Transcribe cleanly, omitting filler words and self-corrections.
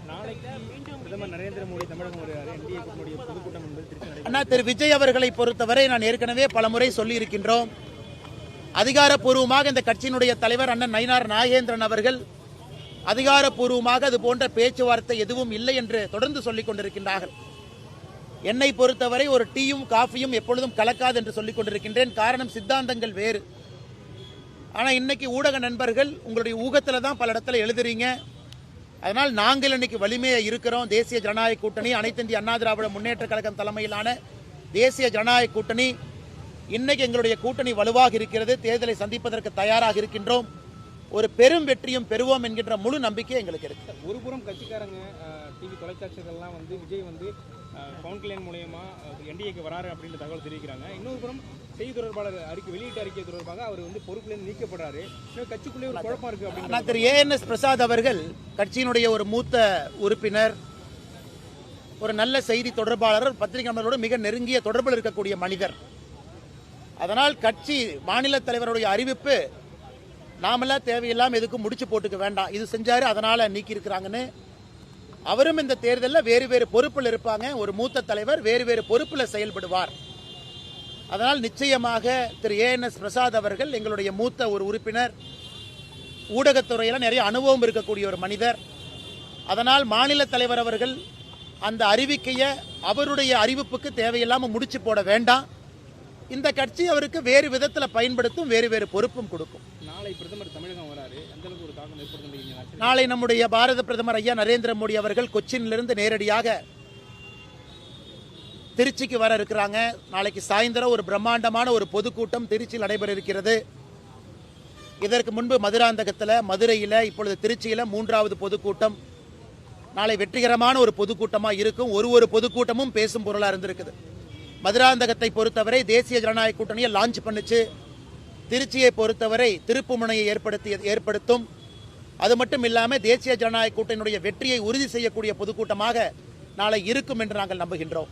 பிரதமர் நரேந்திர மோடி தமிழகம் வருகிறார். என்டிஏ கூட்டணியுடைய பொதுக்கூட்டம் என்பது திருச்சி அண்ணா திரு விஜய் அவர்களை பொறுத்தவரை நான் ஏற்கனவே பலமுறை சொல்லியிருக்கின்றோம். அதிகாரப்பூர்வமாக இந்த கட்சியினுடைய தலைவர் அண்ணன் நயினார் நாகேந்திரன் அவர்கள் அதிகாரப்பூர்வமாக அது போன்ற பேச்சுவார்த்தை எதுவும் இல்லை என்று தொடர்ந்து சொல்லிக் கொண்டிருக்கின்றார்கள். என்னை பொறுத்தவரை ஒரு டீயும் காஃபியும் எப்பொழுதும் கலக்காது என்று சொல்லிக் கொண்டிருக்கின்றேன். காரணம் சித்தாந்தங்கள் வேறு. ஆனால் இன்னைக்கு ஊடக நண்பர்கள் உங்களுடைய ஊகத்தில் தான் பல இடத்துல எழுதுறீங்க. அதனால் நாங்கள் இன்னைக்கு வலிமையாக இருக்கிறோம். தேசிய ஜனநாயக கூட்டணி, அனைத்து இந்திய அண்ணா திராவிட முன்னேற்ற கழகம் தலைமையிலான தேசிய ஜனநாயக கூட்டணி, இன்னைக்கு எங்களுடைய கூட்டணி வலுவாக இருக்கிறது. தேர்தலை சந்திப்பதற்கு தயாராக இருக்கின்றோம். ஒரு பெரும் வெற்றியும் பெறுவோம் என்கின்ற முழு நம்பிக்கை எங்களுக்கு இருக்கு. ஒருபுறம் கட்சிக்காரங்க டிவி தொலைக்காட்சிகள்லாம் விஜய் பவன் கல்யாண் மூலமா என்டிஏக்கு வராரு அப்படின்ற தகவல் தெரிவிக்கிறாங்க. இன்னொரு புறம் செய்தி தொடர்பாளர் வெளியிட்ட அறிக்கை தொடர்பாக அவர் பொறுப்பிலிருந்து நீக்கப்படுறாரு. கட்சிக்குள்ளே ஒரு குழப்பம் இருக்கு அப்படின்னு திரு ANS பிரசாத் அவர்கள் கட்சியினுடைய ஒரு மூத்த உறுப்பினர், ஒரு நல்ல செய்தி தொடர்பாளர், பத்திரிகையாளர்களோடு மிக நெருங்கிய தொடர்பில் இருக்கக்கூடிய மனிதர். அதனால் கட்சி மாநில தலைவருடைய அறிவிப்பு நாமெல்லாம் தேவையில்லாமல் எதுக்கும் முடிச்சு போட்டுக்க வேண்டாம், இது செஞ்சாரு அதனால நீக்கி இருக்கிறாங்கன்னு. அவரும் இந்த தேர்தலில் வேறு வேறு பொறுப்பில் இருப்பாங்க. ஒரு மூத்த தலைவர் வேறு வேறு பொறுப்பில் செயல்படுவார். அதனால் நிச்சயமாக திரு ANS பிரசாத் அவர்கள் எங்களுடைய மூத்த ஒரு உறுப்பினர், ஊடகத்துறையில் நிறைய அனுபவம் இருக்கக்கூடிய ஒரு மனிதர். அதனால் மாநில தலைவர் அவர்கள் அந்த அறிவிக்கையை அவருடைய அறிவிப்புக்கு தேவையில்லாமல் முடிச்சு போட வேண்டாம். இந்த கட்சி அவருக்கு வேறு விதத்தில் பயன்படுத்தும், வேறு வேறு பொறுப்பும் கொடுக்கும். நாளை பிரதமர் தமிழகம் வராரு, அந்த அளவுக்கு ஒரு தாக்கம் ஏற்படுத்த. நாளை நம்முடைய பாரத பிரதமர் ஐயா நரேந்திர மோடி அவர்கள் கொச்சினிலிருந்து நேரடியாக திருச்சிக்கு வர இருக்கிறாங்க. நாளைக்கு சாயந்தரம் ஒரு பிரம்மாண்டமான ஒரு பொதுக்கூட்டம் திருச்சியில் நடைபெற இருக்கிறது. இதற்கு முன்பு மதுராந்தகத்தில், மதுரையில், இப்பொழுது திருச்சியில் 3வது பொதுக்கூட்டம். நாளை வெற்றிகரமான ஒரு பொதுக்கூட்டமாக இருக்கும். ஒரு பொதுக்கூட்டமும் பேசும் பொருளாக இருந்திருக்குது. மதுராந்தகத்தை பொறுத்தவரை தேசிய ஜனநாயக கூட்டணியை லான்ச் பண்ணுச்சு. திருச்சியை பொறுத்தவரை திருப்புமுனையை ஏற்படுத்தும். அது மட்டும் இல்லாமல் தேசிய ஜனநாயக கூட்டணியுடைய வெற்றியை உறுதி செய்யக்கூடிய பொதுக்கூட்டமாக நாளை இருக்கும் என்று நாங்கள் நம்புகின்றோம்.